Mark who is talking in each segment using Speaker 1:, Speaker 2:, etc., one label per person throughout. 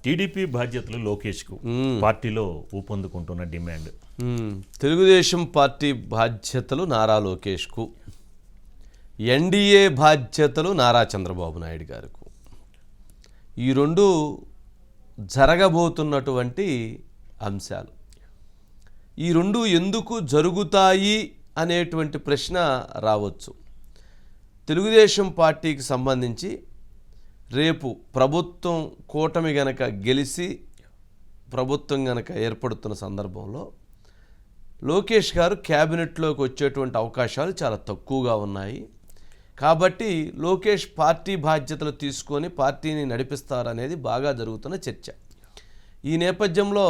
Speaker 1: TDP బాధ్యతలు లోకేష్కు పార్టీలో ఊపందుకుంటున్న demand.
Speaker 2: Telugu Desam party బాధ్యతలు నారా లోకేష్కు, ఎన్డీఏ బాధ్యతలు నారా చంద్రబాబు నాయుడు గారికి. ఈ రెండు జరగబోతున్నటువంటి అంశాలు. ఈ రెండు ఎందుకు జరుగుతాయి అనేటువంటి ప్రశ్న రావచ్చు. తెలుగుదేశం పార్టీకి సంబంధించి రేపు ప్రభుత్వం కూటమి గనక గెలిచి ప్రభుత్వం గనక ఏర్పడుతున్న సందర్భంలో లోకేష్ గారు క్యాబినెట్లోకి వచ్చేటువంటి అవకాశాలు చాలా తక్కువగా ఉన్నాయి. కాబట్టి లోకేష్ పార్టీ బాధ్యతలు తీసుకొని పార్టీని నడిపిస్తారనేది బాగా జరుగుతున్న చర్చ. ఈ నేపథ్యంలో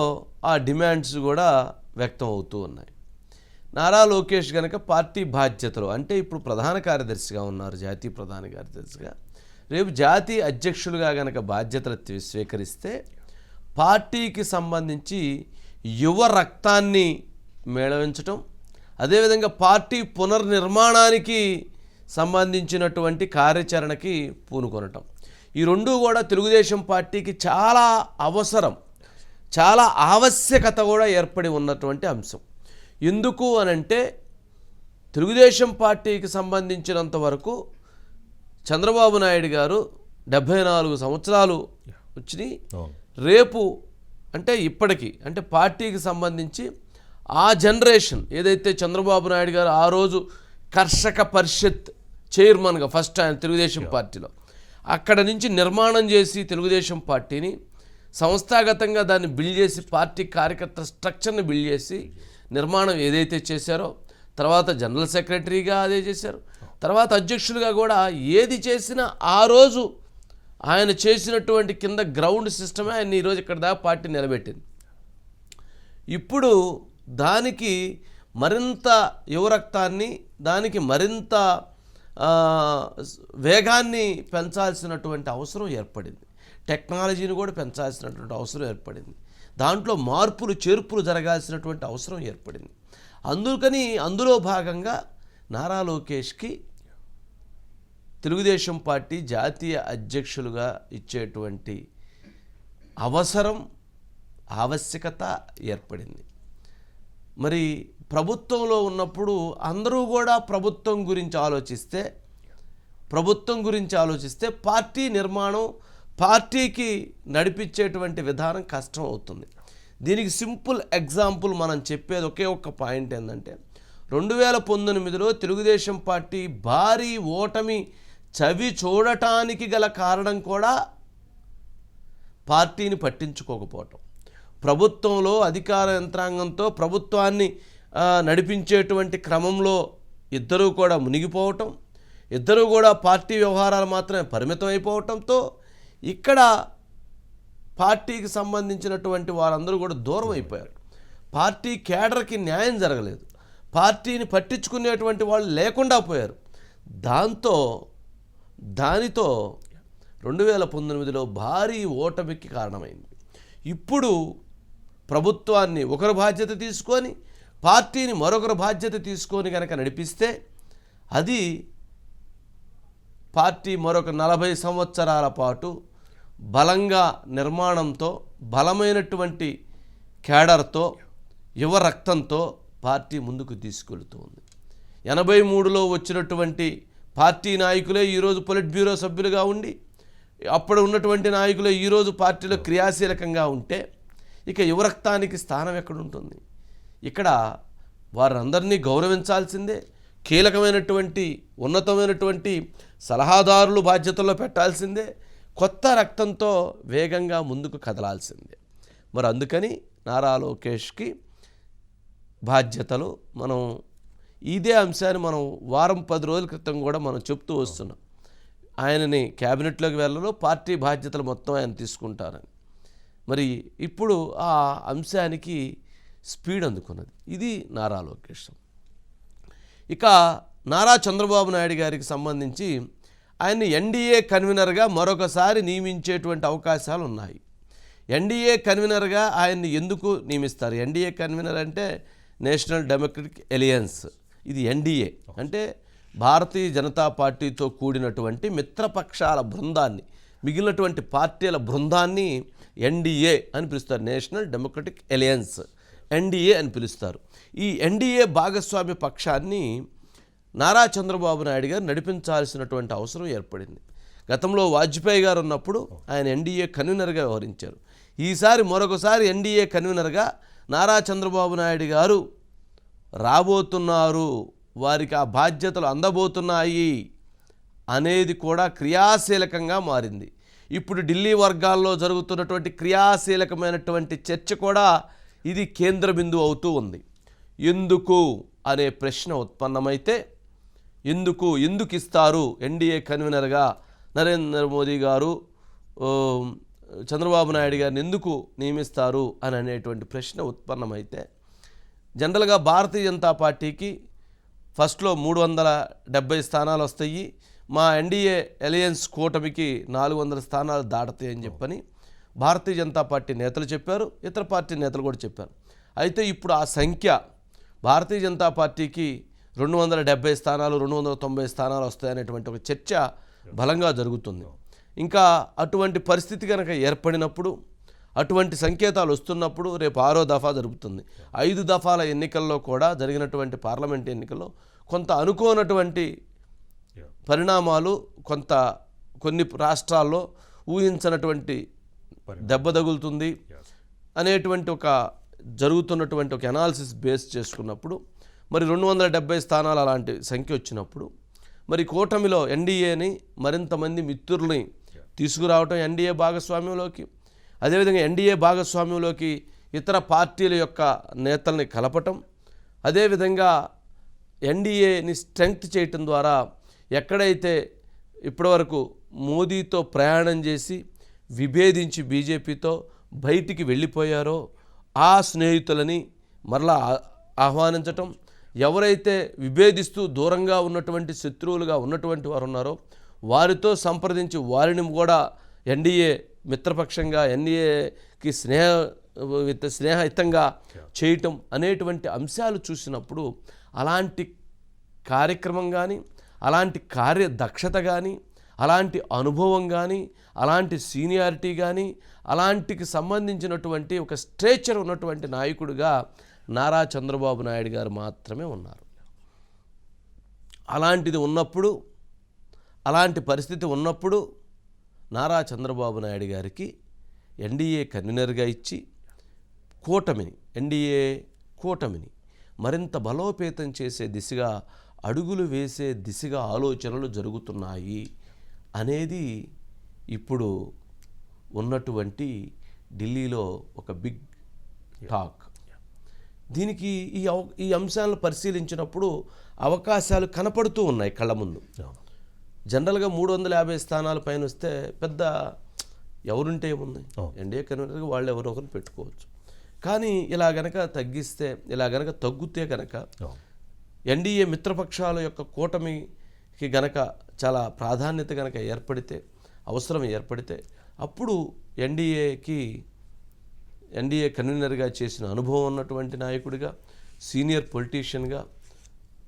Speaker 2: ఆ డిమాండ్స్ కూడా వ్యక్తం అవుతూ ఉన్నాయి. నారా లోకేష్ గనక పార్టీ బాధ్యతలు అంటే ఇప్పుడు ప్రధాన కార్యదర్శిగా ఉన్నారు, జాతీయ ప్రధాన కార్యదర్శిగా. రేపు జాతీయ అధ్యక్షులుగా గనక బాధ్యతలు స్వీకరిస్తే పార్టీకి సంబంధించి యువ రక్తాన్ని మేళవించటం, అదేవిధంగా పార్టీ పునర్నిర్మాణానికి సంబంధించినటువంటి కార్యాచరణకి పూనుకొనటం, ఈ రెండు కూడా తెలుగుదేశం పార్టీకి చాలా అవసరం, చాలా ఆవశ్యకత కూడా ఏర్పడి ఉన్నటువంటి అంశం. ఎందుకు అనంటే తెలుగుదేశం పార్టీకి సంబంధించినంత వరకు చంద్రబాబు నాయుడు గారు 74 సంవత్సరాలు వచ్చినాయి. రేపు అంటే ఇప్పటికీ అంటే పార్టీకి సంబంధించి ఆ జనరేషన్ ఏదైతే చంద్రబాబు నాయుడు గారు ఆ రోజు కర్షక పరిషత్ చైర్మన్గా ఫస్ట్ ఆయన తెలుగుదేశం పార్టీలో అక్కడ నుంచి నిర్మాణం చేసి తెలుగుదేశం పార్టీని సంస్థాగతంగా దాన్ని బిల్డ్ చేసి పార్టీ కార్యకర్త స్ట్రక్చర్ని బిల్డ్ చేసి నిర్మాణం ఏదైతే చేశారో, తర్వాత జనరల్ సెక్రటరీగా అదే చేశారు, తర్వాత అధ్యక్షులుగా కూడా ఏది చేసినా ఆ రోజు ఆయన చేసినటువంటి కింద గ్రౌండ్ సిస్టమే ఆయన ఈరోజు ఇక్కడ దాకా పార్టీ నిలబెట్టింది. ఇప్పుడు దానికి మరింత యువరక్తాన్ని, దానికి మరింత వేగాన్ని పెంచాల్సినటువంటి అవసరం ఏర్పడింది. టెక్నాలజీని కూడా పెంచాల్సినటువంటి అవసరం ఏర్పడింది. దాంట్లో మార్పులు చేర్పులు జరగాల్సినటువంటి అవసరం ఏర్పడింది. అందులో భాగంగా నారా లోకేష్కి తెలుగుదేశం పార్టీ జాతీయ అధ్యక్షులుగా ఇచ్చేటువంటి అవసరం, ఆవశ్యకత ఏర్పడింది. మరి ప్రభుత్వంలో ఉన్నప్పుడు అందరూ కూడా ప్రభుత్వం గురించి ఆలోచిస్తే పార్టీ నిర్మాణం, పార్టీకి నడిపించేటువంటి విధానం కష్టం అవుతుంది. దీనికి సింపుల్ ఎగ్జాంపుల్ మనం చెప్పేది ఒకే ఒక్క పాయింట్ ఏంటంటే 2019లో తెలుగుదేశం పార్టీ భారీ ఓటమి చవి చూడటానికి గల కారణం కూడా పార్టీని పట్టించుకోకపోవటం, ప్రభుత్వంలో అధికార యంత్రాంగంతో ప్రభుత్వాన్ని నడిపించేటువంటి క్రమంలో ఇద్దరూ కూడా మునిగిపోవటం, ఇద్దరూ కూడా పార్టీ వ్యవహారాలు మాత్రమే పరిమితం అయిపోవటంతో ఇక్కడ పార్టీకి సంబంధించినటువంటి వారందరూ కూడా దూరం అయిపోయారు. పార్టీ కేడర్కి న్యాయం జరగలేదు, పార్టీని పట్టించుకునేటువంటి వాళ్ళు లేకుండా పోయారు. దానితో 2019లో భారీ ఓటమికి కారణమైంది. ఇప్పుడు ప్రభుత్వాన్ని ఒకరు బాధ్యత తీసుకొని పార్టీని మరొకరు బాధ్యత తీసుకొని కనుక నడిపిస్తే అది పార్టీ మరొక 40 సంవత్సరాల పాటు బలంగా నిర్మాణంతో, బలమైనటువంటి కేడర్తో, యువ రక్తంతో పార్టీ ముందుకు తీసుకెళ్తూ ఉంది. 83లో వచ్చినటువంటి పార్టీ నాయకులే ఈరోజు పొలిట్ బ్యూరో సభ్యులుగా ఉండి, అప్పుడు ఉన్నటువంటి నాయకులే ఈరోజు పార్టీలో క్రియాశీలకంగా ఉంటే ఇక యువరక్తానికి స్థానం ఎక్కడుంటుంది? ఇక్కడ వారందరినీ గౌరవించాల్సిందే. కీలకమైనటువంటి ఉన్నతమైనటువంటి సలహాదారులు బాధ్యతల్లో పెట్టాల్సిందే. కొత్త రక్తంతో వేగంగా ముందుకు కదలాల్సిందే. మరి అందుకని నారా లోకేష్కి బాధ్యతలు మనం ఇదే అంశాన్ని మనం వారం 10 రోజుల క్రితం కూడా మనం చెప్తూ వస్తున్నాం. ఆయనని క్యాబినెట్లోకి వెళ్ళలో పార్టీ బాధ్యతలు మొత్తం ఆయన తీసుకుంటారని. మరి ఇప్పుడు ఆ అంశానికి స్పీడ్ అందుకున్నది ఇది నారా లోకేష్. ఇక నారా చంద్రబాబు నాయుడు గారికి సంబంధించి ఆయన్ని ఎన్డీఏ కన్వీనర్గా మరొకసారి నియమించేటువంటి అవకాశాలు ఉన్నాయి. ఎన్డీఏ కన్వీనర్గా ఆయన్ని ఎందుకు నియమిస్తారు? ఎన్డీఏ కన్వీనర్ అంటే నేషనల్ డెమోక్రటిక్ అలయన్స్. ఇది ఎన్డీఏ అంటే భారతీయ జనతా పార్టీతో కూడినటువంటి మిత్రపక్షాల బృందాన్ని, మిగిలినటువంటి పార్టీల బృందాన్ని ఎన్డీఏ అని పిలుస్తారు, నేషనల్ డెమోక్రటిక్ అలయన్స్, ఎన్డీఏ అని పిలుస్తారు. ఈ ఎన్డీఏ భాగస్వామ్య పక్షాన్ని నారా చంద్రబాబు నాయుడు గారు నడిపించాల్సినటువంటి అవసరం ఏర్పడింది. గతంలో వాజ్పేయి గారు ఉన్నప్పుడు ఆయన ఎన్డీఏ కన్వీనర్గా వ్యవహరించారు. ఈసారి మరొకసారి ఎన్డీఏ కన్వీనర్గా నారా చంద్రబాబు నాయుడు గారు రాబోతున్నారు, వారికి ఆ బాధ్యతలు అందబోతున్నాయి అనేది కూడా క్రియాశీలకంగా మారింది. ఇప్పుడు ఢిల్లీ వర్గాల్లో జరుగుతున్నటువంటి క్రియాశీలకమైనటువంటి చర్చ కూడా ఇది కేంద్ర బిందువు అవుతూ ఉంది. ఎందుకు అనే ప్రశ్న ఉత్పన్నమైతే ఎందుకు ఇస్తారు ఎన్డీఏ కన్వీనర్గా నరేంద్ర మోదీ గారు చంద్రబాబు నాయుడు గారిని ఎందుకు నియమిస్తారు అని అనేటువంటి ప్రశ్న ఉత్పన్నమైతే, జనరల్గా భారతీయ జనతా పార్టీకి ఫస్ట్లో 370 స్థానాలు వస్తాయి, మా ఎన్డీఏ అలయన్స్ కూటమికి 400 స్థానాలు దాటతాయని చెప్పని భారతీయ జనతా పార్టీ నేతలు చెప్పారు, ఇతర పార్టీ నేతలు కూడా చెప్పారు. అయితే ఇప్పుడు ఆ సంఖ్య భారతీయ జనతా పార్టీకి 270 స్థానాలు 290 స్థానాలు వస్తాయనేటువంటి ఒక చర్చ బలంగా జరుగుతుంది. ఇంకా అటువంటి పరిస్థితి కనుక ఏర్పడినప్పుడు, అటువంటి సంకేతాలు వస్తున్నప్పుడు రేపు 6వ దఫా జరుగుతుంది. 5 దఫాల ఎన్నికల్లో కూడా జరిగినటువంటి పార్లమెంట్ ఎన్నికల్లో కొంత అనుకోనటువంటి పరిణామాలు, కొన్ని రాష్ట్రాల్లో ఊహించినటువంటి దెబ్బ తగులుతుంది అనేటువంటి జరుగుతున్నటువంటి ఒక అనాలిసిస్ బేస్ చేసుకున్నప్పుడు, మరి 270 స్థానాలు అలాంటి సంఖ్య వచ్చినప్పుడు, మరి కూటమిలో ఎన్డీఏని మరింతమంది మిత్రుల్ని తీసుకురావటం ఎన్డీఏ భాగస్వామ్యంలోకి, అదేవిధంగా ఎన్డీఏ భాగస్వామ్యంలోకి ఇతర పార్టీల యొక్క నేతల్ని కలపటం, అదేవిధంగా ఎన్డీఏని స్ట్రెంగ్త్ చేయటం ద్వారా ఎక్కడైతే ఇప్పటివరకు మోదీతో ప్రయాణం చేసి విభేదించి బీజేపీతో బయటికి వెళ్ళిపోయారో ఆ స్నేహితులని మరలా ఆహ్వానించటం, ఎవరైతే విభేదిస్తూ దూరంగా ఉన్నటువంటి శత్రువులుగా ఉన్నటువంటి వారు ఉన్నారో వారితో సంప్రదించి వారిని కూడా ఎన్డీఏ మిత్రపక్షంగా, ఎన్డీఏకి స్నేహహితంగా చేయటం అనేటువంటి అంశాలు చూసినప్పుడు, అలాంటి కార్యక్రమం కానీ, అలాంటి కార్యదక్షత కానీ, అలాంటి అనుభవం కానీ, అలాంటి సీనియారిటీ కానీ, అలాంటికి సంబంధించినటువంటి ఒక స్ట్రేచర్ ఉన్నటువంటి నాయకుడిగా నారా చంద్రబాబు నాయుడు గారు మాత్రమే ఉన్నారు. అలాంటిది ఉన్నప్పుడు, అలాంటి పరిస్థితి ఉన్నప్పుడు నారా చంద్రబాబు నాయుడు గారికి ఎన్డీఏ కన్వీనర్గా ఇచ్చి ఎన్డీఏ కూటమిని మరింత బలోపేతం చేసే దిశగా, అడుగులు వేసే దిశగా ఆలోచనలు జరుగుతున్నాయి అనేది ఇప్పుడు ఉన్నటువంటి ఢిల్లీలో ఒక బిగ్ టాక్. దీనికి ఈ అంశాలను పరిశీలించినప్పుడు అవకాశాలు కనపడుతూ ఉన్నాయి కళ్ళ ముందు. జనరల్గా 350 స్థానాల పైన వస్తే పెద్ద ఎవరుంటే ఏముంది, ఎన్డీఏ కన్వీనర్గా వాళ్ళు ఎవరో ఒకరు పెట్టుకోవచ్చు. కానీ ఇలా గనక తగ్గితే కనుక ఎన్డీఏ మిత్రపక్షాల యొక్క కూటమికి గనక చాలా ప్రాధాన్యత గనక అవసరం ఏర్పడితే అప్పుడు ఎన్డీఏ కన్వీనర్గా చేసిన అనుభవం ఉన్నటువంటి నాయకుడిగా, సీనియర్ పొలిటీషియన్గా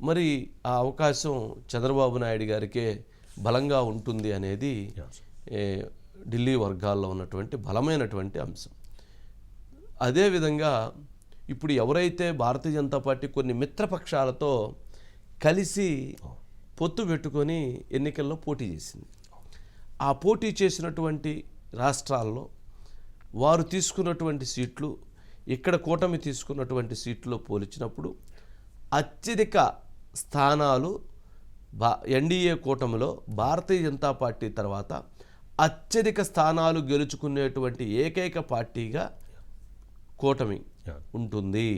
Speaker 2: మరి ఆ అవకాశం చంద్రబాబు నాయుడు గారికే బలంగా ఉంటుంది అనేది ఢిల్లీ వర్గాల్లో ఉన్నటువంటి బలమైనటువంటి అంశం. అదేవిధంగా ఇప్పుడు ఎవరైతే భారతీయ జనతా పార్టీ కొన్ని మిత్రపక్షాలతో కలిసి పొత్తు పెట్టుకొని ఎన్నికల్లో పోటీ చేసింది, ఆ పోటీ చేసినటువంటి రాష్ట్రాల్లో వారు తీసుకున్నటువంటి సీట్లు ఇక్కడ కూటమి తీసుకున్నటువంటి సీట్లు పోల్చినప్పుడు అత్యధిక స్థానాలు ఎన్డీఏ కూటమిలో భారతీయ జనతా పార్టీ తర్వాత అత్యధిక స్థానాలు గెలుచుకునేటువంటి ఏకైక పార్టీగా కూటమి ఉంటుంది.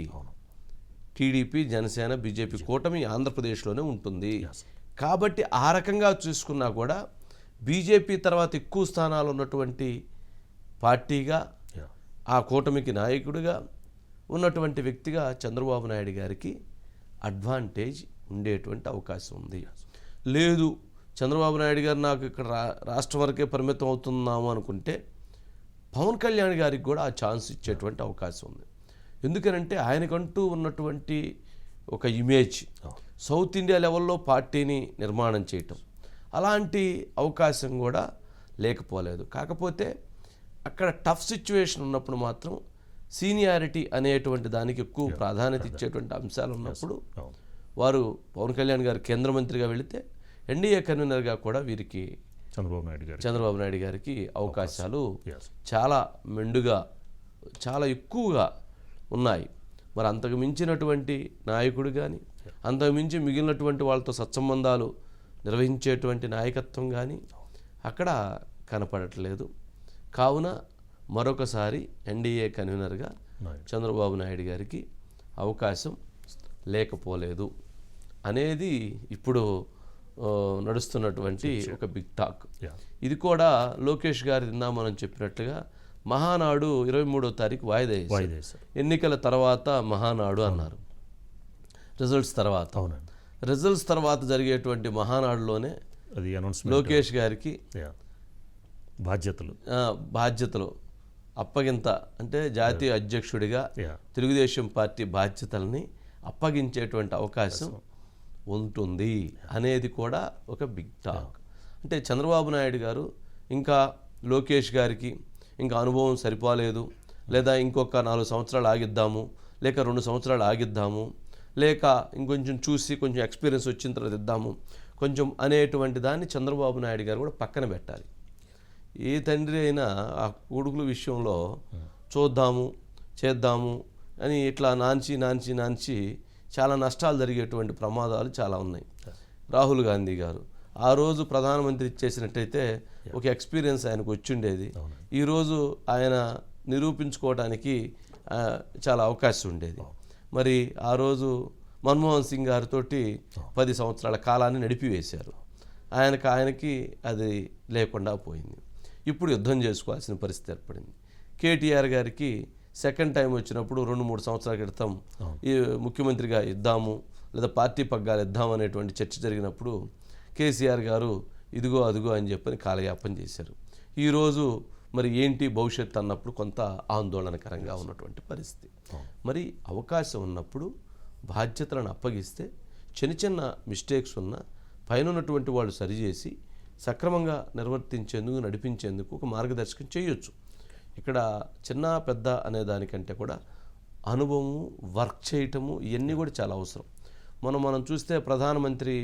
Speaker 2: టీడీపీ, జనసేన, బీజేపీ కూటమి ఆంధ్రప్రదేశ్లోనే ఉంటుంది. కాబట్టి ఆ రకంగా చూసుకున్నా కూడా బీజేపీ తర్వాత ఎక్కువ స్థానాలు ఉన్నటువంటి పార్టీగా, ఆ కూటమికి నాయకుడిగా ఉన్నటువంటి వ్యక్తిగా చంద్రబాబు నాయుడు గారికి అడ్వాంటేజ్ ఉండేటువంటి అవకాశం ఉంది. లేదు చంద్రబాబు నాయుడు గారు నాకు ఇక్కడ రాష్ట్రం వరకే పరిమితం అవుతున్నాము అనుకుంటే పవన్ కళ్యాణ్ గారికి కూడా ఆ ఛాన్స్ ఇచ్చేటువంటి అవకాశం ఉంది. ఎందుకనంటే ఆయనకంటూ ఉన్నటువంటి ఒక ఇమేజ్, సౌత్ ఇండియా లెవెల్లో పార్టీని నిర్మాణం చేయటం, అలాంటి అవకాశం కూడా లేకపోలేదు. కాకపోతే అక్కడ టఫ్ సిచ్యువేషన్ ఉన్నప్పుడు మాత్రం సీనియారిటీ అనేటువంటి దానికి ఎక్కువ ప్రాధాన్యత ఇచ్చేటువంటి అంశాలు ఉన్నప్పుడు
Speaker 1: అవును.
Speaker 2: వారు పవన్ కళ్యాణ్ గారు కేంద్ర మంత్రిగా వెళితే ఎన్డీఏ కన్వీనర్గా కూడా వీరికి చంద్రబాబు నాయుడు గారికి అవకాశాలు
Speaker 1: Yes.
Speaker 2: చాలా మెండుగా చాలా ఎక్కువగా ఉన్నాయి. మరి అంతకు మించినటువంటి నాయకుడు కానీ అంతకు మించి మిగిలినటువంటి వాళ్ళతో సత్సంబంధాలు నిర్వహించేటువంటి నాయకత్వం కానీ అక్కడ కనపడట్లేదు. కావున మరొకసారి ఎన్డీఏ కన్వీనర్గా చంద్రబాబు నాయుడు గారికి అవకాశం లేకపోలేదు అనేది ఇప్పుడు నడుస్తున్నటువంటి ఒక బిగ్ టాక్. ఇది కూడా లోకేష్ గారి నిన్న మనం చెప్పినట్లుగా మహానాడు 23వ తారీఖు వాయిదా వేశారు. ఎన్నికల తర్వాత మహానాడు అన్నారు. రిజల్ట్స్ తర్వాత జరిగేటువంటి మహానాడులోనే
Speaker 1: అది
Speaker 2: లోకేష్ గారికి
Speaker 1: బాధ్యతలు
Speaker 2: అప్పగింత అంటే జాతీయ అధ్యక్షుడిగా తెలుగుదేశం పార్టీ బాధ్యతల్ని అప్పగించేటువంటి అవకాశం ఉంటుంది అనేది కూడా ఒక బిగ్ టాక్. అంటే చంద్రబాబు నాయుడు గారు ఇంకా లోకేష్ గారికి ఇంకా అనుభవం సరిపోలేదు, లేదా ఇంకొక 4 సంవత్సరాలు ఆగిద్దాము, లేక 2 సంవత్సరాలు ఆగిద్దాము, లేక ఇంకొంచెం చూసి కొంచెం ఎక్స్పీరియన్స్ వచ్చిన తర్వాత ఇద్దాము కొంచెం అనేటువంటి దాన్ని చంద్రబాబు నాయుడు గారు కూడా పక్కన పెట్టాలి. ఏ తండ్రి అయినా ఆ కొడుకుల విషయంలో చూద్దాము చేద్దాము అని ఇట్లా నాంచి చాలా నష్టాలు జరిగేటువంటి ప్రమాదాలు చాలా ఉన్నాయి. రాహుల్ గాంధీ గారు ఆ రోజు ప్రధానమంత్రి చేసినట్టయితే ఒక ఎక్స్పీరియన్స్ ఆయనకు వచ్చిండేది. ఈరోజు ఆయన నిరూపించుకోవడానికి చాలా అవకాశం ఉండేది. మరి ఆ రోజు మన్మోహన్ సింగ్ గారితో 10 సంవత్సరాల కాలాన్ని నడిపివేశారు. ఆయనకి అది లేకుండా పోయింది. ఇప్పుడు యుద్ధం చేసుకోవాల్సిన పరిస్థితి ఏర్పడింది. కేటీఆర్ గారికి సెకండ్ టైం వచ్చినప్పుడు 2-3 సంవత్సరాల క్రితం ఈ ముఖ్యమంత్రిగా ఇద్దాము లేదా పార్టీ పగ్గాలు ఇద్దాము అనేటువంటి చర్చ జరిగినప్పుడు కేసీఆర్ గారు ఇదిగో అదిగో అని చెప్పని కాలయాపన చేశారు. ఈరోజు మరి ఏంటి భవిష్యత్తు అన్నప్పుడు కొంత ఆందోళనకరంగా ఉన్నటువంటి పరిస్థితి. మరి అవకాశం ఉన్నప్పుడు బాధ్యతలను అప్పగిస్తే చిన్న మిస్టేక్స్ ఉన్నా పైన ఉన్నటువంటి వాళ్ళు సరిచేసి సక్రమంగా నడిపించేందుకు ఒక మార్గదర్శకం చేయొచ్చు. ఇక్కడ చిన్న పెద్ద అనే దానికంటే కూడా అనుభవము, వర్క్ చేయటము ఇవన్నీ కూడా చాలా అవసరం. మనం చూస్తే ప్రధానమంత్రి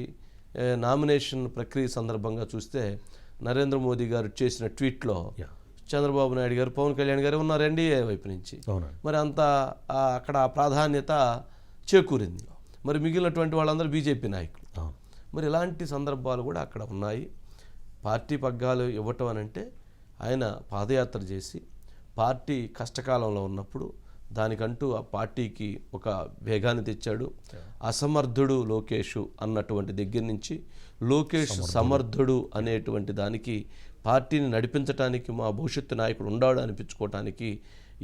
Speaker 2: నామినేషన్ ప్రక్రియ సందర్భంగా చూస్తే నరేంద్ర మోదీ గారు చేసిన ట్వీట్లో చంద్రబాబు నాయుడు గారు, పవన్ కళ్యాణ్ గారు ఉన్నారు ఎన్డీఏ వైపు నుంచి. మరి అంత అక్కడ ప్రాధాన్యత చేకూరింది. మరి మిగిలినటువంటి వాళ్ళందరూ బీజేపీ నాయకులు. మరి ఇలాంటి సందర్భాలు కూడా అక్కడ ఉన్నాయి. పార్టీ పగ్గాలు ఇవ్వటం అనంటే ఆయన పాదయాత్ర చేసి పార్టీ కష్టకాలంలో ఉన్నప్పుడు దానికంటూ ఆ పార్టీకి ఒక వేగాన్ని తెచ్చాడు. అసమర్థుడు లోకేష్ అన్నటువంటి దగ్గర నుంచి లోకేష్ సమర్థుడు అనేటువంటి దానికి పార్టీని నడిపించడానికి మా భవిష్యత్తు నాయకుడు ఉండాడు అనిపించుకోవటానికి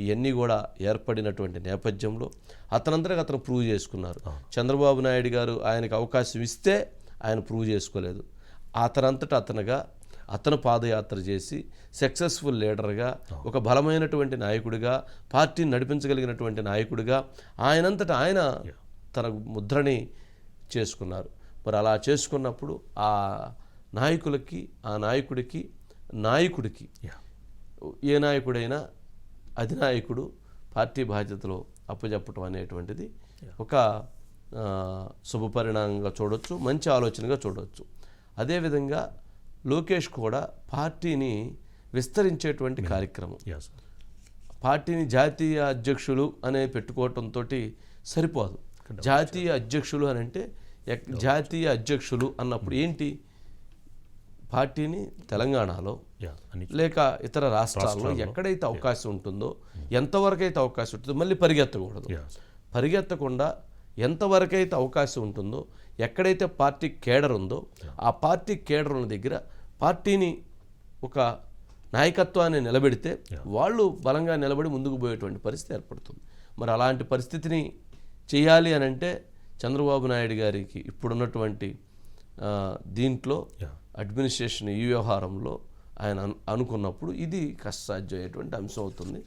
Speaker 2: ఇవన్నీ కూడా ఏర్పడినటువంటి నేపథ్యంలో అతనంతగా అతను ప్రూవ్ చేసుకున్నారు. చంద్రబాబు నాయుడు గారు ఆయనకు అవకాశం ఇస్తే ఆయన ప్రూవ్ చేసుకోలేదు. అతను పాదయాత్ర చేసి సక్సెస్ఫుల్ లీడర్గా, ఒక బలమైనటువంటి నాయకుడిగా, పార్టీని నడిపించగలిగినటువంటి నాయకుడిగా ఆయన తన ముద్రని చేసుకున్నారు. మరి అలా చేసుకున్నప్పుడు ఆ నాయకుడికి ఏ నాయకుడైనా అధినాయకుడు పార్టీ బాధ్యతలో అప్పచెప్పటం అనేటువంటిది ఒక శుభపరిణామంగా చూడవచ్చు, మంచి ఆలోచనగా చూడవచ్చు. అదేవిధంగా లోకేష్ కూడా పార్టీని విస్తరించేటువంటి కార్యక్రమం, పార్టీని జాతీయ అధ్యక్షులు అనే పెట్టుకోవటంతో సరిపోదు. జాతీయ అధ్యక్షులు అని అంటే జాతీయ అధ్యక్షులు అన్నప్పుడు ఏంటి, పార్టీని తెలంగాణలో లేక ఇతర రాష్ట్రాల్లో ఎక్కడైతే అవకాశం ఉంటుందో, ఎంతవరకు అయితే అవకాశం ఉంటుందో మళ్ళీ పరిగెత్తకుండా ఎంతవరకైతే అవకాశం ఉంటుందో, ఎక్కడైతే పార్టీ కేడర్ ఉందో ఆ పార్టీ కేడర్ ఉన్న దగ్గర పార్టీని ఒక నాయకత్వాన్ని నిలబెడితే వాళ్ళు బలంగా నిలబడి ముందుకు పోయేటువంటి పరిస్థితి ఏర్పడుతుంది. మరి అలాంటి పరిస్థితిని చేయాలి అని అంటే చంద్రబాబు నాయుడు గారికి ఇప్పుడున్నటువంటి దీంట్లో అడ్మినిస్ట్రేషన్ ఈ వ్యవహారంలో ఆయన అనుకున్నప్పుడు ఇది కష్టసాధ్యమైనటువంటి అంశం అవుతుంది.